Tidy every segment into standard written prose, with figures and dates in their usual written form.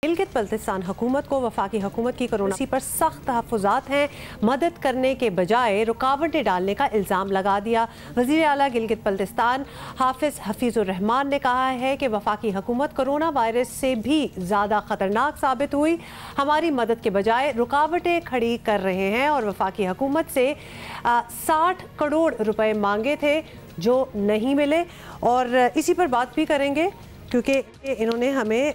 गिलगित बल्तिस्तान हुकूमत को वफाकी हुकूमत की कोरोना पर सख्त तहफ़्फ़ुज़ात हैं, मदद करने के बजाय रुकावटें डालने का इल्ज़ाम लगा दिया। वज़ीर आला गिलगित बल्तिस्तान हाफिज़ हफीज़ुर रहमान ने कहा है कि वफाकी हुकूमत कोरोना वायरस से भी ज़्यादा ख़तरनाक साबित हुई, हमारी मदद के बजाय रुकावटें खड़ी कर रहे हैं और वफाकी हुकूमत से 60 करोड़ रुपए मांगे थे जो नहीं मिले। और इसी पर बात भी करेंगे क्योंकि इन्होंने हमें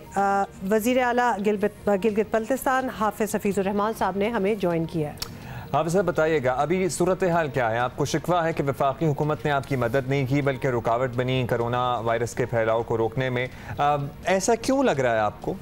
वज़ीर आला गिलगित बल्तिस्तान हाफिज़ हफीज़ुर रहमान साहब ने हमें ज्वाइन किया है। हाफिज़ साहब बताइएगा, अभी सूरत हाल क्या है? आपको शिकवा है कि वफाकी हुकूमत ने आपकी मदद नहीं की बल्कि रुकावट बनी कोरोना वायरस के फैलाव को रोकने में, ऐसा क्यों लग रहा है आपको?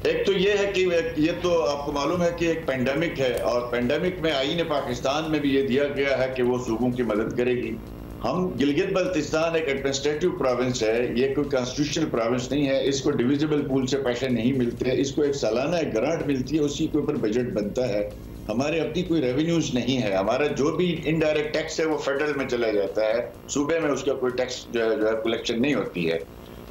एक तो ये है कि ये तो आपको मालूम है कि एक पेंडेमिक है और पेंडेमिक में आईन पाकिस्तान में भी ये दिया गया है कि वो सूबों की मदद करेगी। हम गिलगित बल्तिस्तान एक एडमिनिस्ट्रेटिव प्रोविंस है, ये कोई कॉन्स्टिट्यूशनल प्रोविंस नहीं है, इसको डिविजिबल पूल से पैसे नहीं मिलते, इसको एक सालाना एक ग्रांट मिलती है, उसी के ऊपर बजट बनता है। हमारे अपनी कोई रेवेन्यूज नहीं है, हमारा जो भी इनडायरेक्ट टैक्स है वो फेडरल में चला जाता है, सूबे में उसका कोई टैक्स जो है कलेक्शन नहीं होती है।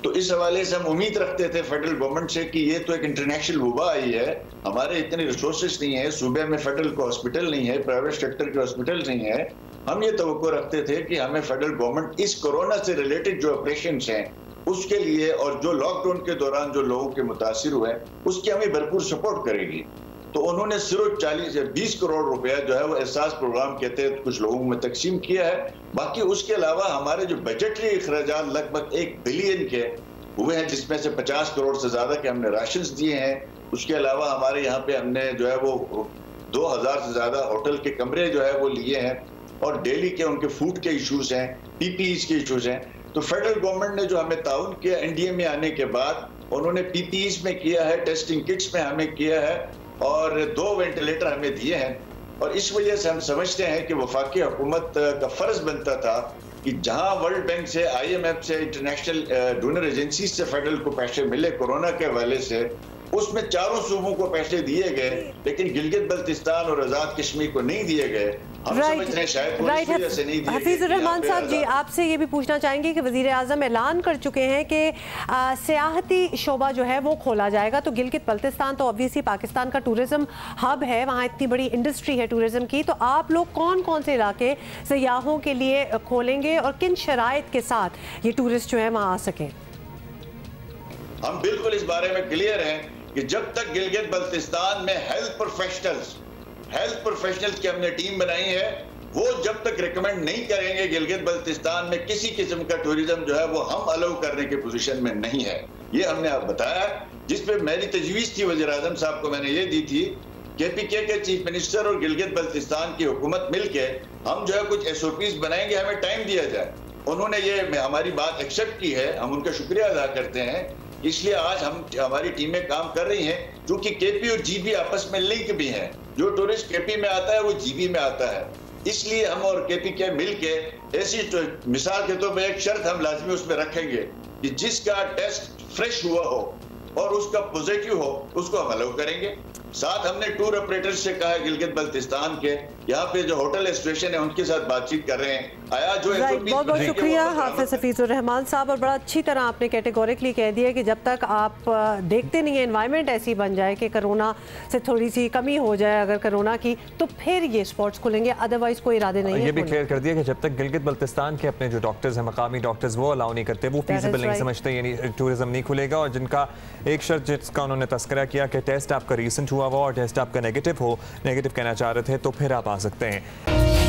तो इस हवाले से हम उम्मीद रखते थे फेडरल गवर्नमेंट से कि ये तो एक इंटरनेशनल वबा आई है, हमारे इतने रिसोर्सेज नहीं है, सूबे में फेडरल को हॉस्पिटल नहीं है, प्राइवेट सेक्टर के हॉस्पिटल नहीं है। हम ये तवक्को रखते थे कि हमें फेडरल गवर्नमेंट इस कोरोना से रिलेटेड जो ऑपरेशंस हैं उसके लिए और जो लॉकडाउन के दौरान जो लोगों के मुतासिर हुए उसकी हमें भरपूर सपोर्ट करेगी। तो उन्होंने सिर्फ 40 या 20 करोड़ रुपया जो है वो एहसास प्रोग्राम के तहत कुछ लोगों में तकसीम किया है। बाकी उसके अलावा हमारे जो बजटरी अखराजात लगभग 1 बिलियन के हुए हैं, जिसमें से 50 करोड़ से ज्यादा के हमने राशंस दिए हैं। उसके अलावा हमारे यहाँ पे हमने जो है वो 2000 से ज्यादा होटल के कमरे जो है वो लिए हैं और डेली के उनके फूड के इश्यूज हैं, पीपीईज के इश्यूज हैं। तो फेडरल गवर्नमेंट ने जो हमें ताउन किया एनडीए में आने के बाद, उन्होंने पीपीईज में किया है, टेस्टिंग किट्स में हमें किया है और 2 वेंटिलेटर हमें दिए हैं। और इस वजह से हम समझते हैं कि वफाकी हुकूमत का फर्ज बनता था कि जहां वर्ल्ड बैंक से, IMF से, इंटरनेशनल डोनर एजेंसी से फेडरल को पैसे मिले कोरोना के हवाले से, उसमें चारों सूबों को पैसे दिए गए, लेकिन गिलगित बल्तिस्तान और आजाद कश्मीर को नहीं दिए गए। हम समझते हैं शायद से नहीं दिए। हफीज़ुर रहमान साहब जी, आपसे ये भी पूछना चाहेंगे कि वज़ीर आज़म ऐलान कर चुके हैं कि सियाहती शोबा जो है वो खोला जाएगा। तो गिलगित बल्तिस्तान तो ऑब्वियसली पाकिस्तान का टूरिज्म हब है, वहाँ इतनी बड़ी इंडस्ट्री है टूरिज्म की, तो आप लोग कौन कौन से इलाके सयाहों के लिए खोलेंगे और किन शराइत के साथ ये टूरिस्ट जो है वहाँ आ सकें? हम बिल्कुल इस बारे में क्लियर हैं कि जब तक गिलगित बल्तिस्तान में हेल्थ प्रोफेशनल्स की हमने टीम बनाई है, वो जब तक रिकमेंड नहीं करेंगे गिलगित बल्तिस्तान में किसी किस्म का टूरिज्म जो है वो हम अलाउ करने के पोजीशन में नहीं है। ये हमने आप बताया, जिसपे मेरी तजवीज़ थी वज़ीर आज़म साहब को मैंने ये दी थी, KPK के चीफ मिनिस्टर और गिलगित बल्तिस्तान की हुकूमत मिलके हम जो है कुछ SOPs बनाएंगे, हमें टाइम दिया जाए। उन्होंने ये हमारी बात एक्सेप्ट की है, हम उनका शुक्रिया अदा करते हैं। इसलिए आज हमारी टीमें काम कर रही हैं, क्योंकि KP और GB आपस में लिंक भी हैं। जो टूरिस्ट KP में आता है वो GB में आता है, इसलिए हम और KPK मिलके ऐसी मिसाल के तौर पर एक शर्त हम लाजमी उसमें रखेंगे कि जिसका टेस्ट फ्रेश हुआ हो और उसका पॉजिटिव हो उसको हम अलाउ करेंगे। साथ हमने टूर ऑपरेटर से कहा है गिलगित बल्तिस्तान के, यहाँ पे जो होटल एसोसिएशन है उनके साथ बातचीत कर रहे हैं। आया जो बहुत बहुत शुक्रिया हाफिज़ हफीज़ुर रहमान साहब, और बड़ा अच्छी तरह आपने कैटेगोरिकली कह दिया कि जब तक आप देखते नहीं है एनवायरनमेंट ऐसी बन जाए कि कोरोना से थोड़ी सी कमी हो जाए अगर कोरोना की, तो फिर ये स्पॉट्स खुलेंगे, अदरवाइज कोई इरादे नहीं है। ये भी क्लियर कर दिया कि जब तक गिलगित बल्तिस्तान के अपने जो डॉक्टर्स हैं, मकामी डॉक्टर्स, वो अलाउ नहीं करते, वो फीजिबल नहीं समझते, यानी टूरिज्म नहीं खुलेगा। और जिनका एक शर्त जिसका उन्होंने तस्करा किया कि टेस्ट आपका रिसेंट हुआ और टेस्ट आपका नेगेटिव कहना चाह रहे थे, तो फिर आप आ सकते हैं।